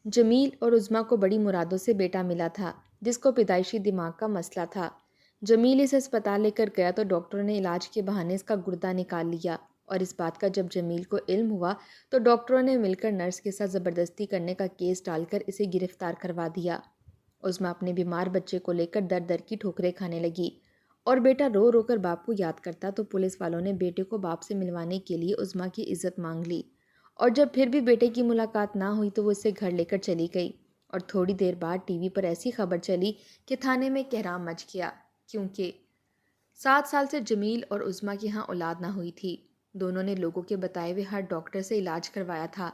جمیل اور عظمیٰ کو بڑی مرادوں سے بیٹا ملا تھا جس کو پیدائشی دماغ کا مسئلہ تھا۔ جمیل اسے اسپتال لے کر گیا تو ڈاکٹروں نے علاج کے بہانے اس کا گردہ نکال لیا، اور اس بات کا جب جمیل کو علم ہوا تو ڈاکٹروں نے مل کر نرس کے ساتھ زبردستی کرنے کا کیس ڈال کر اسے گرفتار کروا دیا۔ عظمیٰ اپنے بیمار بچے کو لے کر در در کی ٹھوکریں کھانے لگی، اور بیٹا رو رو کر باپ کو یاد کرتا تو پولیس والوں نے بیٹے کو باپ سے ملوانے کے لیے عظمیٰ کی عزت مانگ لی، اور جب پھر بھی بیٹے کی ملاقات نہ ہوئی تو وہ اسے گھر لے کر چلی گئی۔ اور تھوڑی دیر بعد ٹی وی پر ایسی خبر چلی کہ تھانے میں کہرام مچ گیا، کیونکہ 7 سال سے جمیل اور عظمیٰ کی ہاں اولاد نہ ہوئی تھی۔ دونوں نے لوگوں کے بتائے ہوئے ہر ڈاکٹر سے علاج کروایا تھا۔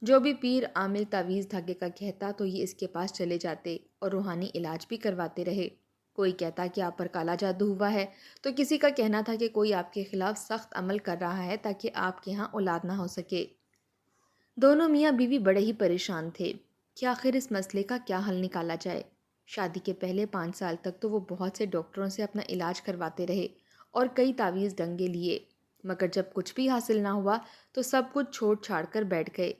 جو بھی پیر عامل تعویذ دھاگے کا کہتا تو یہ اس کے پاس چلے جاتے اور روحانی علاج بھی کرواتے رہے۔ کوئی کہتا کہ آپ پر کالا جادو ہوا ہے، تو کسی کا کہنا تھا کہ کوئی آپ کے خلاف سخت عمل کر رہا ہے تاکہ آپ کے ہاں اولاد نہ ہو سکے۔ دونوں میاں بیوی بڑے ہی پریشان تھے کہ آخر اس مسئلے کا کیا حل نکالا جائے۔ شادی کے پہلے 5 سال تک تو وہ بہت سے ڈاکٹروں سے اپنا علاج کرواتے رہے اور کئی تعویذ ڈنگے لیے، مگر جب کچھ بھی حاصل نہ ہوا تو سب کچھ چھوڑ چھاڑ کر بیٹھ گئے۔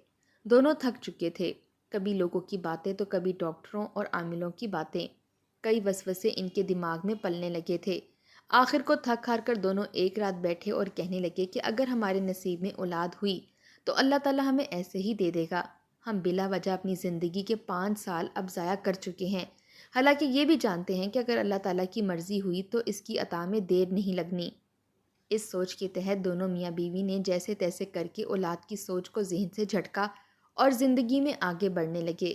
دونوں تھک چکے تھے، کبھی لوگوں کی باتیں تو کبھی ڈاکٹروں اور عاملوں کی باتیں۔ کئی وسوسے ان کے دماغ میں پلنے لگے تھے۔ آخر کو تھک ہار کر دونوں ایک رات بیٹھے اور کہنے لگے کہ اگر ہمارے نصیب میں اولاد ہوئی تو اللہ تعالیٰ ہمیں ایسے ہی دے دے گا۔ ہم بلا وجہ اپنی زندگی کے 5 سال اب ضائع کر چکے ہیں، حالانکہ یہ بھی جانتے ہیں کہ اگر اللہ تعالیٰ کی مرضی ہوئی تو اس کی عطا میں دیر نہیں لگنی۔ اس سوچ کے تحت دونوں میاں بیوی نے جیسے تیسے کر کے اولاد کی سوچ کو ذہن سے جھٹکا اور زندگی میں آگے بڑھنے لگے۔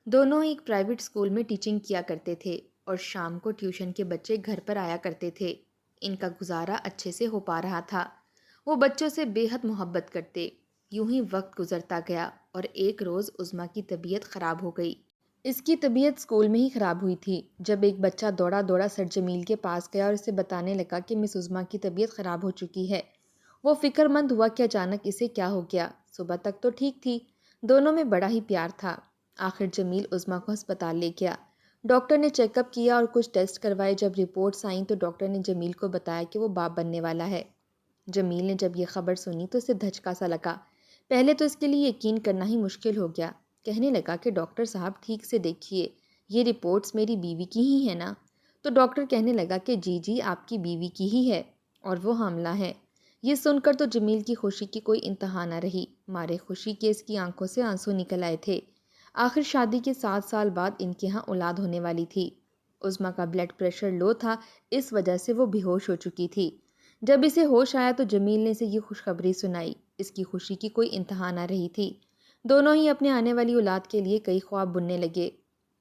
دونوں ایک پرائیویٹ اسکول میں ٹیچنگ کیا کرتے تھے اور شام کو ٹیوشن کے بچے گھر پر آیا کرتے تھے۔ ان کا گزارا اچھے سے ہو پا رہا تھا۔ وہ بچوں سے بے حد محبت کرتے۔ یوں ہی وقت گزرتا گیا اور ایک روز عظمیٰ کی طبیعت خراب ہو گئی۔ اس کی طبیعت اسکول میں ہی خراب ہوئی تھی جب ایک بچہ دوڑا دوڑا سر جمیل کے پاس گیا اور اسے بتانے لگا کہ مس عظمیٰ کی طبیعت خراب ہو چکی ہے۔ وہ فکر مند ہوا کہ اچانک اسے کیا ہو گیا۔ صبح تک تو ٹھیک تھی، دونوں میں بڑا ہی پیار تھا۔ آخر جمیل عظمیٰ کو ہسپتال لے گیا۔ ڈاکٹر نے چیک اپ کیا اور کچھ ٹیسٹ کروائے۔ جب رپورٹس آئیں تو ڈاکٹر نے جمیل کو بتایا کہ وہ باپ بننے والا ہے۔ جمیل نے جب یہ خبر سنی تو اسے دھچکا سا لگا۔ پہلے تو اس کے لیے یقین کرنا ہی مشکل ہو گیا۔ کہنے لگا کہ ڈاکٹر صاحب ٹھیک سے دیکھیے، یہ رپورٹس میری بیوی کی ہی ہیں نا؟ تو ڈاکٹر کہنے لگا کہ جی جی آپ کی بیوی کی ہی ہے اور وہ حاملہ ہے۔ یہ سن کر تو جمیل کی خوشی کی کوئی انتہا نہ رہی، مارے خوشی کے اس کی آنکھوں سے آنسو نکل آئے تھے۔ آخر شادی کے 7 سال بعد ان کے ہاں اولاد ہونے والی تھی۔ عظمیٰ کا بلڈ پریشر لو تھا، اس وجہ سے وہ بے ہوش ہو چکی تھی۔ جب اسے ہوش آیا تو جمیل نے اسے یہ خوشخبری سنائی۔ اس کی خوشی کی کوئی انتہا نہ رہی تھی۔ دونوں ہی اپنے آنے والی اولاد کے لیے کئی خواب بننے لگے۔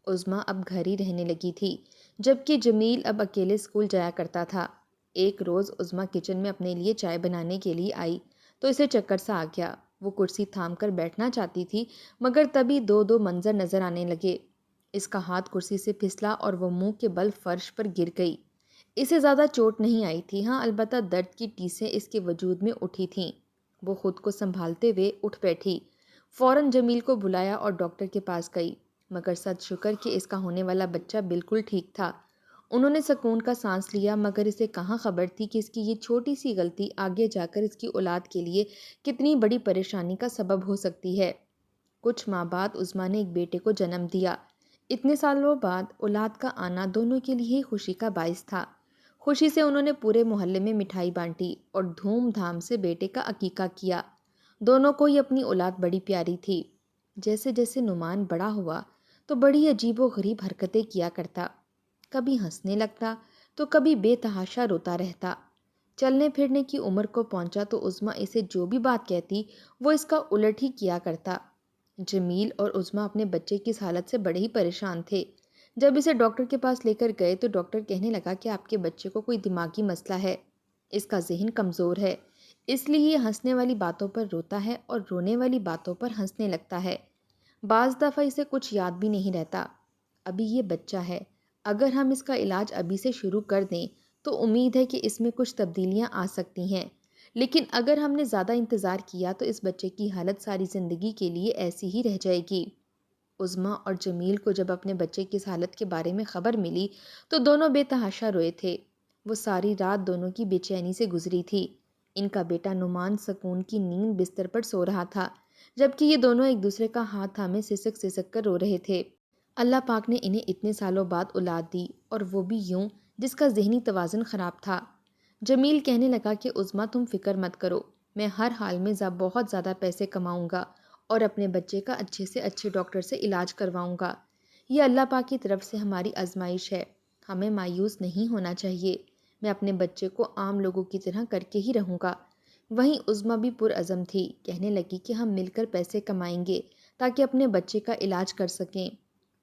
عظمیٰ اب گھر ہی رہنے لگی تھی جبکہ جمیل اب اکیلے اسکول جایا کرتا تھا۔ ایک روز عظمیٰ کچن میں اپنے لیے چائے بنانے کے لیے آئی تو اسے چکر سا آ گیا۔ وہ کرسی تھام کر بیٹھنا چاہتی تھی مگر تبھی دو منظر نظر آنے لگے۔ اس کا ہاتھ کرسی سے پھسلا اور وہ منہ کے بل فرش پر گر گئی۔ اسے زیادہ چوٹ نہیں آئی تھی، ہاں البتہ درد کی ٹیسیں اس کے وجود میں اٹھی تھیں۔ وہ خود کو سنبھالتے ہوئے اٹھ بیٹھی، فوراً جمیل کو بلایا اور ڈاکٹر کے پاس گئی، مگر سد شکر کہ اس کا ہونے والا بچہ بالکل ٹھیک تھا۔ انہوں نے سکون کا سانس لیا، مگر اسے کہاں خبر تھی کہ اس کی یہ چھوٹی سی غلطی آگے جا کر اس کی اولاد کے لیے کتنی بڑی پریشانی کا سبب ہو سکتی ہے۔ کچھ ماہ بعد عظمیٰ نے ایک بیٹے کو جنم دیا۔ اتنے سالوں بعد اولاد کا آنا دونوں کے لیے ہی خوشی کا باعث تھا۔ خوشی سے انہوں نے پورے محلے میں مٹھائی بانٹی اور دھوم دھام سے بیٹے کا عقیقہ کیا۔ دونوں کو ہی اپنی اولاد بڑی پیاری تھی۔ جیسے جیسے نعمان بڑا ہوا تو بڑی عجیب و غریب حرکتیں کیا کرتا، کبھی ہنسنے لگتا تو کبھی بے تحاشا روتا رہتا۔ چلنے پھرنے کی عمر کو پہنچا تو عظمیٰ اسے جو بھی بات کہتی وہ اس کا الٹ ہی کیا کرتا۔ جمیل اور عظمیٰ اپنے بچے کی اس حالت سے بڑے ہی پریشان تھے۔ جب اسے ڈاکٹر کے پاس لے کر گئے تو ڈاکٹر کہنے لگا کہ آپ کے بچے کو کوئی دماغی مسئلہ ہے، اس کا ذہن کمزور ہے، اس لیے یہ ہنسنے والی باتوں پر روتا ہے اور رونے والی باتوں پر ہنسنے لگتا ہے۔ بعض دفعہ اسے کچھ یاد بھی نہیں رہتا۔ ابھی یہ بچہ ہے، اگر ہم اس کا علاج ابھی سے شروع کر دیں تو امید ہے کہ اس میں کچھ تبدیلیاں آ سکتی ہیں، لیکن اگر ہم نے زیادہ انتظار کیا تو اس بچے کی حالت ساری زندگی کے لیے ایسی ہی رہ جائے گی۔ عظمیٰ اور جمیل کو جب اپنے بچے کی اس حالت کے بارے میں خبر ملی تو دونوں بے تحاشا روئے تھے۔ وہ ساری رات دونوں کی بے چینی سے گزری تھی۔ ان کا بیٹا نعمان سکون کی نیند بستر پر سو رہا تھا جبکہ یہ دونوں ایک دوسرے کا ہاتھ تھامے سسک سسک کر رو رہے تھے۔ اللہ پاک نے انہیں اتنے سالوں بعد اولاد دی، اور وہ بھی یوں جس کا ذہنی توازن خراب تھا۔ جمیل کہنے لگا کہ عظمیٰ تم فکر مت کرو، میں ہر حال میں بہت زیادہ پیسے کماؤں گا اور اپنے بچے کا اچھے سے اچھے ڈاکٹر سے علاج کرواؤں گا۔ یہ اللہ پاک کی طرف سے ہماری آزمائش ہے، ہمیں مایوس نہیں ہونا چاہیے۔ میں اپنے بچے کو عام لوگوں کی طرح کر کے ہی رہوں گا۔ وہیں عظمیٰ بھی پرعزم تھی، کہنے لگی کہ ہم مل کر پیسے کمائیں گے تاکہ اپنے بچے کا علاج کر سکیں۔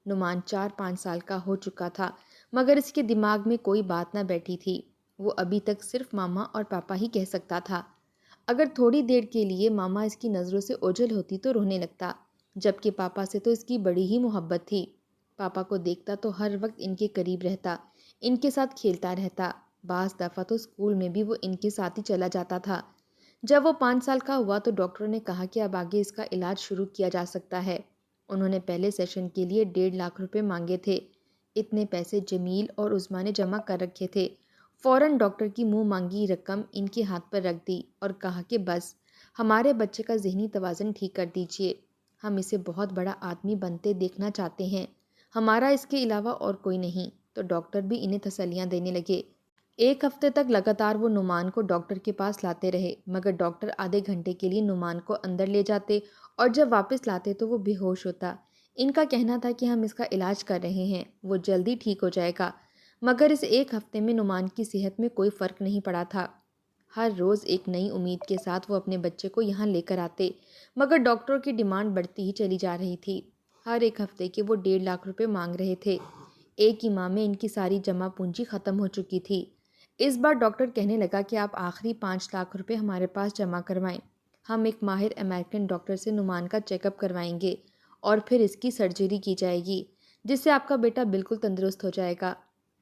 نعمان 4-5 سال کا ہو چکا تھا، مگر اس کے دماغ میں کوئی بات نہ بیٹھی تھی۔ وہ ابھی تک صرف ماما اور پاپا ہی کہہ سکتا تھا۔ اگر تھوڑی دیر کے لیے ماما اس کی نظروں سے اوجھل ہوتی تو رونے لگتا، جبکہ پاپا سے تو اس کی بڑی ہی محبت تھی۔ پاپا کو دیکھتا تو ہر وقت ان کے قریب رہتا، ان کے ساتھ کھیلتا رہتا۔ بعض دفعہ تو اسکول میں بھی وہ ان کے ساتھ ہی چلا جاتا تھا۔ جب وہ 5 سال کا ہوا تو ڈاکٹروں نے کہا کہ اب آگے اس کا علاج شروع کیا جا سکتا ہے۔ انہوں نے پہلے سیشن کے لیے 1.5 لاکھ روپے مانگے تھے۔ اتنے پیسے جمیل اور عظمیٰ نے جمع کر رکھے تھے۔ فوراً ڈاکٹر کی منہ مانگی رقم ان کے ہاتھ پر رکھ دی اور کہا کہ بس ہمارے بچے کا ذہنی توازن ٹھیک کر دیجیے، ہم اسے بہت بڑا آدمی بنتے دیکھنا چاہتے ہیں، ہمارا اس کے علاوہ اور کوئی نہیں۔ تو ڈاکٹر بھی انہیں تسلیاں دینے لگے۔ 1 ہفتے تک لگاتار وہ نعمان کو ڈاکٹر کے پاس لاتے رہے، مگر ڈاکٹر آدھے گھنٹے کے لیے نعمان کو اندر لے جاتے اور جب واپس لاتے تو وہ بے ہوش ہوتا۔ ان کا کہنا تھا کہ ہم اس کا علاج کر رہے ہیں، وہ جلدی ٹھیک ہو جائے گا، مگر اس 1 ہفتے میں نعمان کی صحت میں کوئی فرق نہیں پڑا تھا۔ ہر روز ایک نئی امید کے ساتھ وہ اپنے بچے کو یہاں لے کر آتے، مگر ڈاکٹروں کی ڈیمانڈ بڑھتی ہی چلی جا رہی تھی۔ ہر 1 ہفتے کے وہ 1.5 لاکھ روپے مانگ رہے تھے۔ ایک ہی ماہ میں ان کی ساری جمع پونجی ختم ہو چکی تھی۔ اس بار ڈاکٹر کہنے لگا کہ آپ آخری 5 لاکھ روپے ہمارے پاس جمع کروائیں، ہم ایک ماہر امریکن ڈاکٹر سے نعمان کا چیک اپ کروائیں گے اور پھر اس کی سرجری کی جائے گی، جس سے آپ کا بیٹا بالکل تندرست ہو جائے گا۔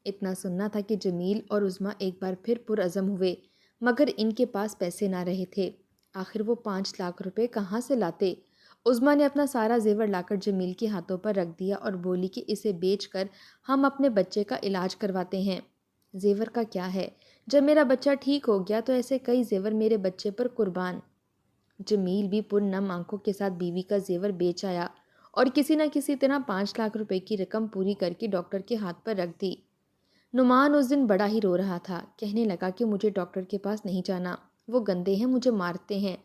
اتنا سننا تھا کہ جمیل اور عظمیٰ ایک بار پھر پرعزم ہوئے، مگر ان کے پاس پیسے نہ رہے تھے۔ آخر وہ 5 لاکھ روپے کہاں سے لاتے؟ عظمیٰ نے اپنا سارا زیور لا کر جمیل کے ہاتھوں پر رکھ دیا اور بولی کہ اسے بیچ کر ہم اپنے بچے کا علاج کرواتے ہیں۔ زیور کا کیا ہے؟ جب میرا بچہ ٹھیک ہو گیا تو ایسے کئی زیور میرے بچے پر قربان۔ جمیل بھی پرنم آنکھوں کے ساتھ بیوی کا زیور بیچ آیا اور کسی نہ کسی طرح 5 لاکھ روپے کی رقم پوری کر کے ڈاکٹر کے ہاتھ پر رکھ دی۔ نعمان اس دن بڑا ہی رو رہا تھا، کہنے لگا کہ مجھے ڈاکٹر کے پاس نہیں جانا، وہ گندے ہیں، مجھے مارتے ہیں۔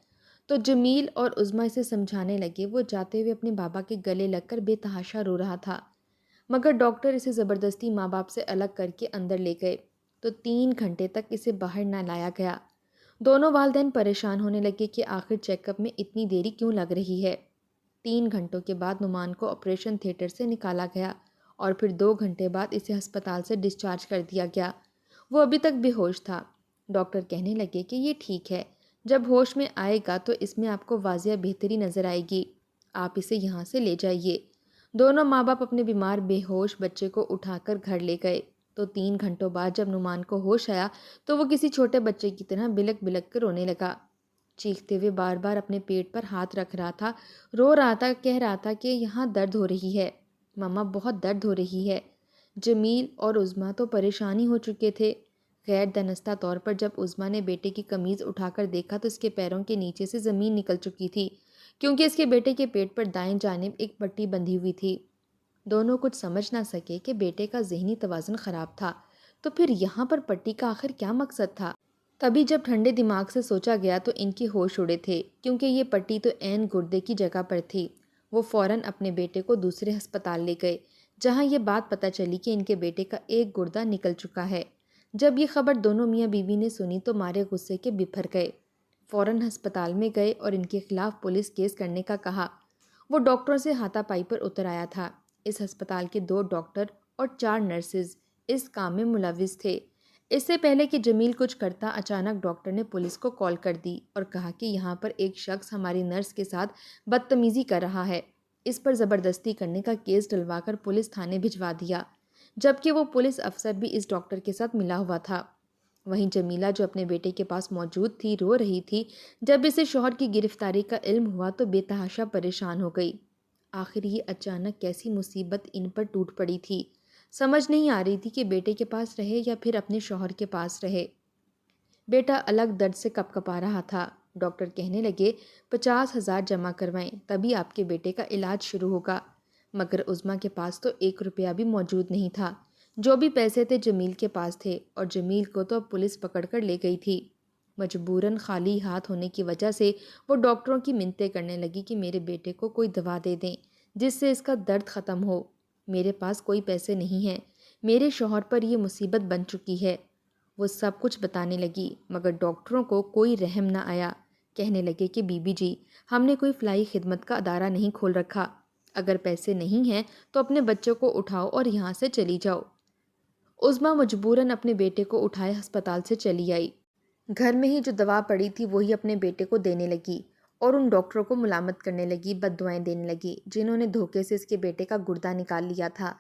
تو جمیل اور عظمیٰ اسے سمجھانے لگے۔ وہ جاتے ہوئے اپنے بابا کے گلے لگ کر بے تحاشا رو رہا تھا، مگر ڈاکٹر اسے زبردستی ماں باپ سے الگ کر کے اندر لے گئے تو 3 گھنٹے تک اسے باہر نہ لایا گیا۔ دونوں والدین پریشان ہونے لگے کہ آخر چیک اپ میں اتنی دیری کیوں لگ رہی ہے۔ 3 گھنٹوں کے بعد نعمان کو آپریشن تھیٹر سے نکالا گیا اور پھر 2 گھنٹے بعد اسے ہسپتال سے ڈسچارج کر دیا گیا۔ وہ ابھی تک بے ہوش تھا۔ ڈاکٹر کہنے لگے کہ یہ ٹھیک ہے، جب ہوش میں آئے گا تو اس میں آپ کو واضح بہتری نظر آئے گی، آپ اسے یہاں سے لے جائیے۔ دونوں ماں باپ اپنے بیمار بے ہوش بچے کو اٹھا کر گھر لے گئے تو 3 گھنٹوں بعد جب نعمان کو ہوش آیا تو وہ کسی چھوٹے بچے کی طرح بلک بلک کر رونے لگا، چیختے ہوئے بار بار اپنے پیٹ پر ہاتھ رکھ رہا تھا، رو رہا تھا، کہہ رہا تھا کہ یہاں درد ہو رہی ہے، ماما بہت درد ہو رہی ہے۔ جمیل اور عظمیٰ تو پریشانی ہو چکے تھے۔ غیر دانستہ طور پر جب عظمیٰ نے بیٹے کی قمیض اٹھا کر دیکھا تو اس کے پیروں کے نیچے سے زمین نکل چکی تھی، کیونکہ اس کے بیٹے کے پیٹ پر دائیں جانب ایک پٹی بندھی ہوئی تھی۔ دونوں کچھ سمجھ نہ سکے کہ بیٹے کا ذہنی توازن خراب تھا، تو پھر یہاں پر پٹی کا آخر کیا مقصد تھا؟ تبھی جب ٹھنڈے دماغ سے سوچا گیا تو ان کے ہوش اڑے تھے، کیونکہ یہ پٹی تو عین گردے کی جگہ پر تھی۔ وہ فوراً اپنے بیٹے کو دوسرے ہسپتال لے گئے، جہاں یہ بات پتہ چلی کہ ان کے بیٹے کا ایک گردہ نکل چکا ہے۔ جب یہ خبر دونوں میاں بیوی نے سنی تو مارے غصے کے بپھر گئے، فوراً ہسپتال میں گئے اور ان کے خلاف پولیس کیس کرنے کا کہا۔ وہ ڈاکٹروں سے ہاتھا پائی پر اتر آیا تھا۔ اس ہسپتال کے 2 ڈاکٹر اور 4 نرسز اس کام میں ملوث تھے۔ اس سے پہلے کہ جمیل کچھ کرتا، اچانک ڈاکٹر نے پولیس کو کال کر دی اور کہا کہ یہاں پر ایک شخص ہماری نرس کے ساتھ بدتمیزی کر رہا ہے۔ اس پر زبردستی کرنے کا کیس ڈلوا کر پولیس تھانے بھجوا دیا، جبکہ وہ پولیس افسر بھی اس ڈاکٹر کے ساتھ ملا ہوا تھا۔ وہیں جمیلہ جو اپنے بیٹے کے پاس موجود تھی رو رہی تھی۔ جب اسے شوہر کی گرفتاری کا علم ہوا تو بے تحاشا پریشان ہو گئی۔ آخر یہ اچانک کیسی مصیبت ان پر ٹوٹ پڑی تھی، سمجھ نہیں آ رہی تھی کہ بیٹے کے پاس رہے یا پھر اپنے شوہر کے پاس رہے۔ بیٹا الگ درد سے کپ کپا رہا تھا۔ ڈاکٹر کہنے لگے 50,000 جمع کروائیں تبھی آپ کے بیٹے کا علاج شروع ہوگا، مگر عظمیٰ کے پاس تو 1 روپیہ بھی موجود نہیں تھا۔ جو بھی پیسے تھے جمیل کے پاس تھے، اور جمیل کو تو اب پولیس پکڑ کر لے گئی تھی۔ مجبوراً خالی ہاتھ ہونے کی وجہ سے وہ ڈاکٹروں کی منتیں کرنے لگی کہ میرے بیٹے کو کوئی دوا دے دیں جس سے اس کا درد ختم ہو۔ میرے پاس کوئی پیسے نہیں ہیں، میرے شوہر پر یہ مصیبت بن چکی ہے۔ وہ سب کچھ بتانے لگی، مگر ڈاکٹروں کو کوئی رحم نہ آیا۔ کہنے لگے کہ بی بی جی، ہم نے کوئی فلاحی خدمت کا ادارہ نہیں کھول رکھا، اگر پیسے نہیں ہیں تو اپنے بچوں کو اٹھاؤ اور یہاں سے چلی جاؤ۔ عظمیٰ مجبوراً اپنے بیٹے کو اٹھائے ہسپتال سے چلی آئی۔ گھر میں ہی جو دوا پڑی تھی وہی اپنے بیٹے کو دینے لگی اور ان ڈاکٹروں کو ملامت کرنے لگی، بد دعائیں دینے لگی جنہوں نے دھوکے سے اس کے بیٹے کا گردہ نکال لیا تھا۔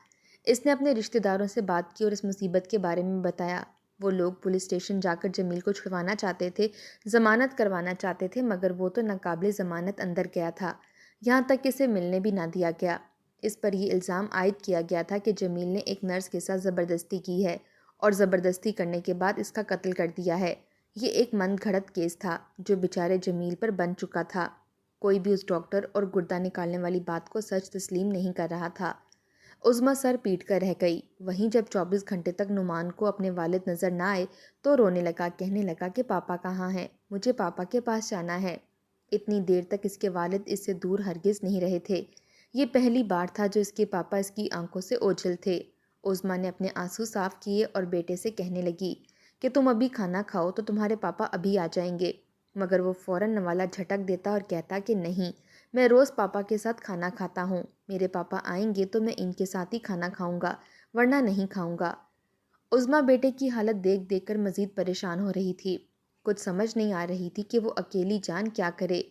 اس نے اپنے رشتہ داروں سے بات کی اور اس مصیبت کے بارے میں بتایا۔ وہ لوگ پولیس اسٹیشن جا کر جمیل کو چھڑوانا چاہتے تھے، ضمانت کروانا چاہتے تھے، مگر وہ تو ناقابل ضمانت اندر گیا تھا، یہاں تک کہ اسے ملنے بھی نہ دیا گیا۔ اس پر یہ الزام عائد کیا گیا تھا کہ جمیل نے ایک نرس کے ساتھ زبردستی کی ہے اور زبردستی کرنے کے بعد اس کا قتل کر دیا ہے۔ یہ ایک من گھڑت کیس تھا جو بیچارے جمیل پر بن چکا تھا۔ کوئی بھی اس ڈاکٹر اور گردہ نکالنے والی بات کو سچ تسلیم نہیں کر رہا تھا۔ عظمیٰ سر پیٹ کر رہ گئی۔ وہیں جب 24 گھنٹے تک نعمان کو اپنے والد نظر نہ آئے تو رونے لگا، کہنے لگا کہ پاپا کہاں ہیں، مجھے پاپا کے پاس جانا ہے۔ اتنی دیر تک اس کے والد اس سے دور ہرگز نہیں رہے تھے۔ یہ پہلی بار تھا جو اس کے پاپا اس کی آنکھوں سے اوجھل تھے۔ عظمیٰ نے اپنے آنسو صاف کیے اور بیٹے سے کہنے لگی کہ تم ابھی کھانا کھاؤ تو تمہارے پاپا ابھی آ جائیں گے، مگر وہ فوراً نوالا جھٹک دیتا اور کہتا کہ نہیں، میں روز پاپا کے ساتھ کھانا کھاتا ہوں، میرے پاپا آئیں گے تو میں ان کے ساتھ ہی کھانا کھاؤں گا، ورنہ نہیں کھاؤں گا۔ عظمیٰ بیٹے کی حالت دیکھ دیکھ کر مزید پریشان ہو رہی تھی۔ کچھ سمجھ نہیں آ رہی تھی کہ وہ اکیلی جان کیا کرے۔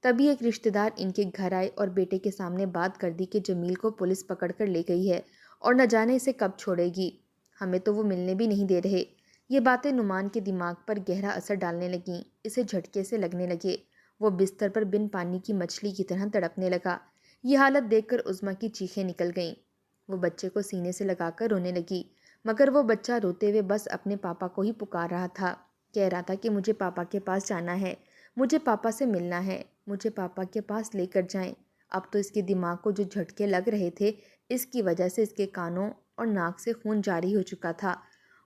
تبھی ایک رشتہ دار ان کے گھر آئے اور بیٹے کے سامنے بات کر دی کہ جمیل کو پولیس پکڑ کر لے گئی ہے اور نہ جانے اسے کب چھوڑے گی، ہمیں تو وہ ملنے بھی نہیں دے رہے۔ یہ باتیں نعمان کے دماغ پر گہرا اثر ڈالنے لگیں، اسے جھٹکے سے لگنے لگے۔ وہ بستر پر بن پانی کی مچھلی کی طرح تڑپنے لگا۔ یہ حالت دیکھ کر عظمیٰ کی چیخیں نکل گئیں۔ وہ بچے کو سینے سے لگا کر رونے لگی، مگر وہ بچہ روتے ہوئے بس اپنے پاپا کو ہی پکار رہا تھا، کہہ رہا تھا کہ مجھے پاپا کے پاس جانا ہے، مجھے پاپا سے ملنا ہے، مجھے پاپا کے پاس لے کر جائیں۔ اب تو اس کے دماغ کو جو جھٹکے لگ رہے تھے، اس کی وجہ سے اس کے کانوں اور ناک سے خون جاری ہو چکا تھا۔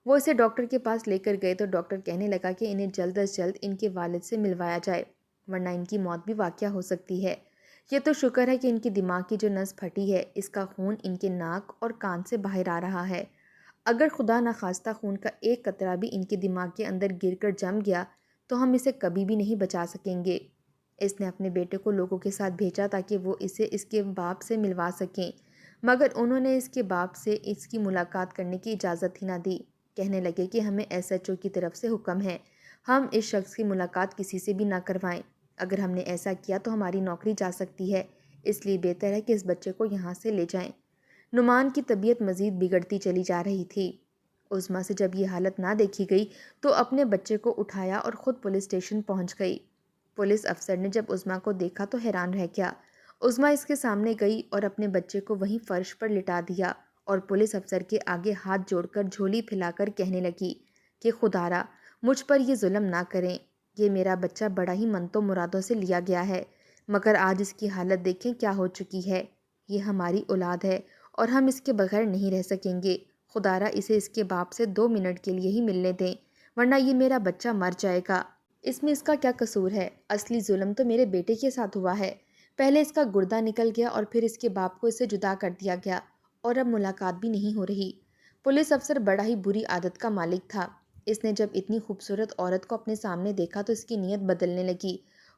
وہ اسے ڈاکٹر کے پاس لے کر گئے تو ڈاکٹر کہنے لگا کہ انہیں جلد از جلد ان کے والد سے ملوایا جائے، ورنہ ان کی موت بھی واقع ہو سکتی ہے۔ یہ تو شکر ہے کہ ان کی دماغ کی جو نس پھٹی ہے، اس کا خون ان کے ناک اور کان سے باہر آ رہا ہے۔ اگر خدا نخواستہ خون کا ایک قطرہ بھی ان کے دماغ کے اندر گر کر جم گیا تو ہم اسے کبھی بھی نہیں بچا سکیں گے۔ اس نے اپنے بیٹے کو لوگوں کے ساتھ بھیجا تاکہ وہ اسے اس کے باپ سے ملوا سکیں، مگر انہوں نے اس کے باپ سے اس کی ملاقات کرنے کی اجازت ہی نہ دی۔ کہنے لگے کہ ہمیں ایس ایچ او کی طرف سے حکم ہے، ہم اس شخص کی ملاقات کسی سے بھی نہ کروائیں، اگر ہم نے ایسا کیا تو ہماری نوکری جا سکتی ہے، اس لیے بہتر ہے کہ اس بچے کو یہاں سے لے جائیں۔ نعمان کی طبیعت مزید بگڑتی چلی جا رہی تھی۔ عظمیٰ سے جب یہ حالت نہ دیکھی گئی تو اپنے بچے کو اٹھایا اور خود پولیس اسٹیشن پہنچ گئی۔ پولیس افسر نے جب عظمیٰ کو دیکھا تو حیران رہ گیا۔ عظمیٰ اس کے سامنے گئی اور اپنے بچے کو وہیں فرش پر لٹا دیا اور پولیس افسر کے آگے ہاتھ جوڑ کر جھولی پھیلا کر کہنے لگی کہ خدارا مجھ پر یہ ظلم نہ کریں، یہ میرا بچہ بڑا ہی منتوں مرادوں سے لیا گیا ہے، مگر آج اس کی حالت دیکھیں کیا ہو چکی ہے، یہ ہماری اولاد ہے اور ہم اس کے بغیر نہیں رہ سکیں گے، خدارا اسے اس کے باپ سے 2 منٹ کے لیے ہی ملنے دیں، ورنہ یہ میرا بچہ مر جائے گا۔ اس میں اس کا کیا قصور ہے؟ اصلی ظلم تو میرے بیٹے کے ساتھ ہوا ہے، پہلے اس کا گردہ نکل گیا اور پھر اس کے باپ کو اس سے جدا کر دیا گیا اور اب ملاقات بھی نہیں ہو رہی۔ پولیس افسر بڑا ہی بری عادت کا مالک تھا۔ اس نے جب اتنی خوبصورت عورت کو اپنے سامنے دیکھا تو اس کی نیت بدلنے لگی۔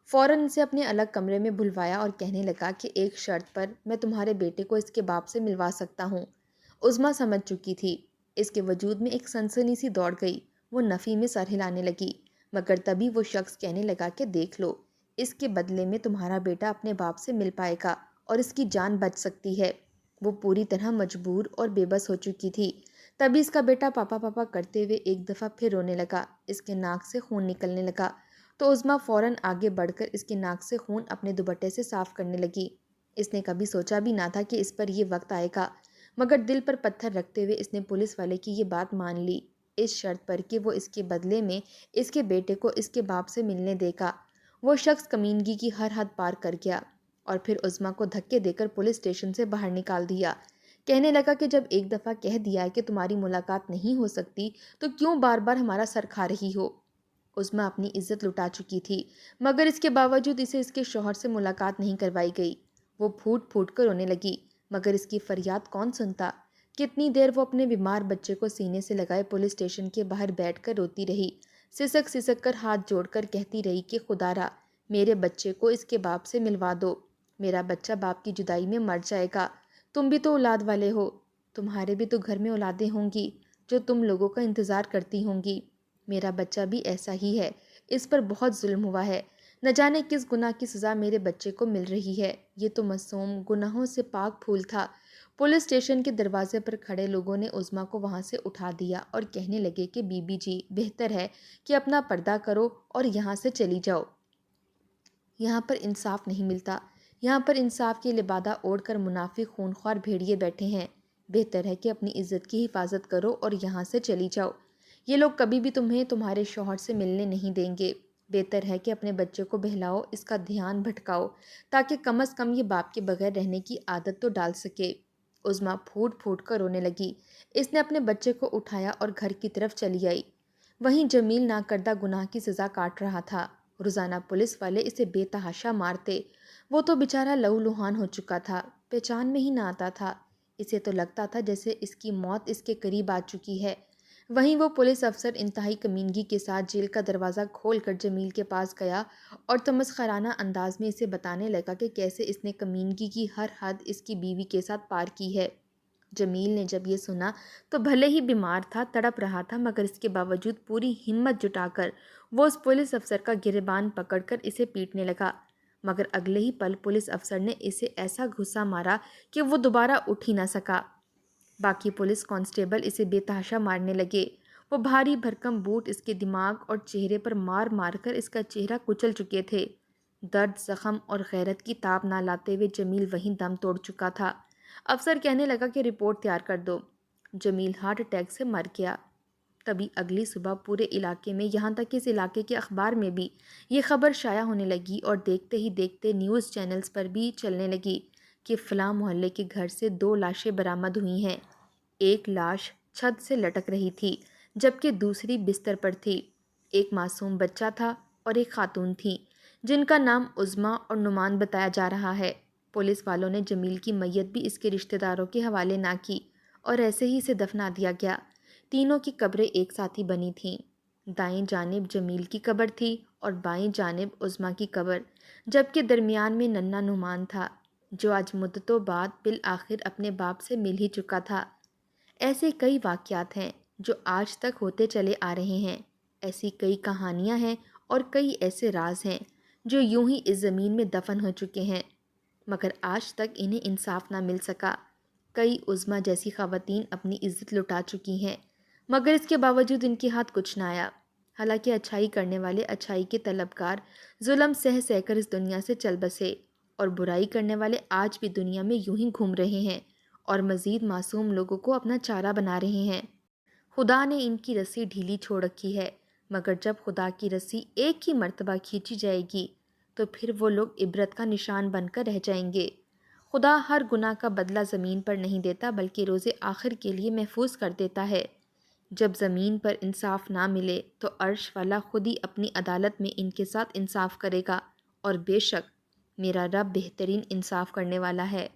فوراً اسے اپنے الگ کمرے میں بلوایا اور کہنے لگا کہ ایک شرط پر میں تمہارے بیٹے کو اس کے باپ سے ملوا سکتا ہوں۔ عظمیٰ سمجھ چکی تھی، اس کے وجود میں ایک سنسنی سی دوڑ گئی، وہ نفی میں سر ہلانے لگی، مگر تبھی وہ شخص کہنے لگا کہ دیکھ لو، اس کے بدلے میں تمہارا بیٹا اپنے باپ سے مل پائے گا اور اس کی جان بچ سکتی ہے۔ وہ پوری طرح مجبور اور بے بس ہو چکی تھی۔ تبھی اس کا بیٹا پاپا پاپا کرتے ہوئے ایک دفعہ پھر رونے لگا، اس کے ناک سے خون نکلنے لگا تو عظمیٰ فوراً آگے بڑھ کر اس کے ناک سے خون اپنے دوپٹے سے صاف کرنے لگی۔ اس نے کبھی سوچا بھی نہ تھا کہ اس پر یہ وقت آئے گا، مگر دل پر پتھر رکھتے ہوئے اس نے پولیس والے کی یہ بات مان لی، اس شرط پر کہ وہ اس کے بدلے میں اس کے بیٹے کو اس کے باپ سے ملنے دے گا۔ وہ شخص کمینگی کی ہر حد پار کر گیا اور پھر عظمیٰ کو دھکے دے کر پولیس اسٹیشن سے باہر نکال دیا۔ کہنے لگا کہ جب ایک دفعہ کہہ دیا ہے کہ تمہاری ملاقات نہیں ہو سکتی تو کیوں بار بار ہمارا سر کھا رہی ہو؟ عظمیٰ اپنی عزت لٹا چکی تھی، مگر اس کے باوجود اسے اس کے شوہر سے ملاقات نہیں کروائی گئی۔ وہ پھوٹ پھوٹ کر رونے لگی، مگر اس کی فریاد کون سنتا؟ کتنی دیر وہ اپنے بیمار بچے کو سینے سے لگائے پولیس اسٹیشن کے باہر بیٹھ کر روتی رہی، سسک سسک کر ہاتھ جوڑ کر کہتی رہی کہ خدا را، میرے بچے کو اس کے باپ سے ملوا دو، میرا بچہ باپ کی جدائی میں مر جائے گا۔ تم بھی تو اولاد والے ہو، تمہارے بھی تو گھر میں اولادیں ہوں گی جو تم لوگوں کا انتظار کرتی ہوں گی۔ میرا بچہ بھی ایسا ہی ہے، اس پر بہت ظلم ہوا ہے، نہ جانے کس گناہ کی سزا میرے بچے کو مل رہی ہے۔ یہ تو معصوم، گناہوں سے پاک پھول تھا۔ پولیس اسٹیشن کے دروازے پر کھڑے لوگوں نے عظمیٰ کو وہاں سے اٹھا دیا اور کہنے لگے کہ بی بی جی، بہتر ہے کہ اپنا پردہ کرو اور یہاں سے چلی جاؤ۔ یہاں پر انصاف نہیں ملتا، یہاں پر انصاف کی لبادہ اوڑھ کر منافق خونخوار بھیڑیے بیٹھے ہیں۔ بہتر ہے کہ اپنی عزت کی حفاظت کرو اور یہاں سے چلی جاؤ۔ یہ لوگ کبھی بھی تمہیں تمہارے شوہر سے ملنے نہیں دیں گے۔ بہتر ہے کہ اپنے بچے کو بہلاؤ، اس کا دھیان بھٹکاؤ، تاکہ کم از کم یہ باپ کے بغیر رہنے کی عادت تو ڈال سکے۔ عظمیٰ پھوٹ پھوٹ کر رونے لگی۔ اس نے اپنے بچے کو اٹھایا اور گھر کی طرف چلی آئی۔ وہیں جمیل ناکردہ گناہ کی سزا کاٹ رہا تھا۔ روزانہ پولیس والے اسے بے تحاشا مارتے۔ وہ تو بیچارہ لہو لہان ہو چکا تھا، پہچان میں ہی نہ آتا تھا۔ اسے تو لگتا تھا جیسے اس کی موت اس کے قریب آ چکی ہے۔ وہیں وہ پولیس افسر انتہائی کمینگی کے ساتھ جیل کا دروازہ کھول کر جمیل کے پاس گیا اور تمسخرانہ انداز میں اسے بتانے لگا کہ کیسے اس نے کمینگی کی ہر حد اس کی بیوی کے ساتھ پار کی ہے۔ جمیل نے جب یہ سنا تو بھلے ہی بیمار تھا، تڑپ رہا تھا، مگر اس کے باوجود پوری ہمت جٹا کر وہ اس پولیس افسر کا گریبان پکڑ کر اسے پیٹنے لگا، مگر اگلے ہی پل پولیس افسر نے اسے ایسا گھسا مارا کہ وہ دوبارہ اٹھ ہی نہ سکا۔ باقی پولیس کانسٹیبل اسے بے تحاشا مارنے لگے۔ وہ بھاری بھرکم بوٹ اس کے دماغ اور چہرے پر مار مار کر اس کا چہرہ کچل چکے تھے۔ درد، زخم اور غیرت کی تاب نہ لاتے ہوئے جمیل وہیں دم توڑ چکا تھا۔ افسر کہنے لگا کہ رپورٹ تیار کر دو۔ جمیل ہارٹ اٹیک سے مر گیا۔ تبھی اگلی صبح پورے علاقے میں، یہاں تک کہ اس علاقے کے اخبار میں بھی یہ خبر شائع ہونے لگی اور دیکھتے ہی دیکھتے نیوز چینلز پر بھی چلنے لگی کہ فلاں محلے کے گھر سے 2 لاشیں برآمد ہوئی ہیں۔ ایک لاش چھت سے لٹک رہی تھی جبکہ دوسری بستر پر تھی۔ ایک معصوم بچہ تھا اور ایک خاتون تھی جن کا نام عظمیٰ اور نعمان بتایا جا رہا ہے۔ پولیس والوں نے جمیل کی میت بھی اس کے رشتہ داروں کے حوالے نہ کی اور ایسے ہی اسے دفنا دیا گیا۔ تینوں کی قبریں ایک ساتھ ہی بنی تھیں۔ دائیں جانب جمیل کی قبر تھی اور بائیں جانب عظمیٰ کی قبر، جبکہ درمیان میں ننھا نعمان تھا جو آج مدتوں بعد بالآخر اپنے باپ سے مل ہی چکا تھا۔ ایسے کئی واقعات ہیں جو آج تک ہوتے چلے آ رہے ہیں، ایسی کئی کہانیاں ہیں اور کئی ایسے راز ہیں جو یوں ہی اس زمین میں دفن ہو چکے ہیں، مگر آج تک انہیں انصاف نہ مل سکا۔ کئی عظمیٰ جیسی خواتین اپنی عزت لٹا چکی ہیں، مگر اس کے باوجود ان کے ہاتھ کچھ نہ آیا۔ حالانکہ اچھائی کرنے والے، اچھائی کے طلبگار ظلم سہ سہ کر اس دنیا سے چل بسے، اور برائی کرنے والے آج بھی دنیا میں یوں ہی گھوم رہے ہیں اور مزید معصوم لوگوں کو اپنا چارہ بنا رہے ہیں۔ خدا نے ان کی رسی ڈھیلی چھوڑ رکھی ہے، مگر جب خدا کی رسی ایک ہی مرتبہ کھینچی جائے گی تو پھر وہ لوگ عبرت کا نشان بن کر رہ جائیں گے۔ خدا ہر گناہ کا بدلہ زمین پر نہیں دیتا بلکہ روز آخر کے لیے محفوظ کر دیتا ہے۔ جب زمین پر انصاف نہ ملے تو عرش والا خود ہی اپنی عدالت میں ان کے ساتھ انصاف کرے گا، اور بے شک میرا رب بہترین انصاف کرنے والا ہے۔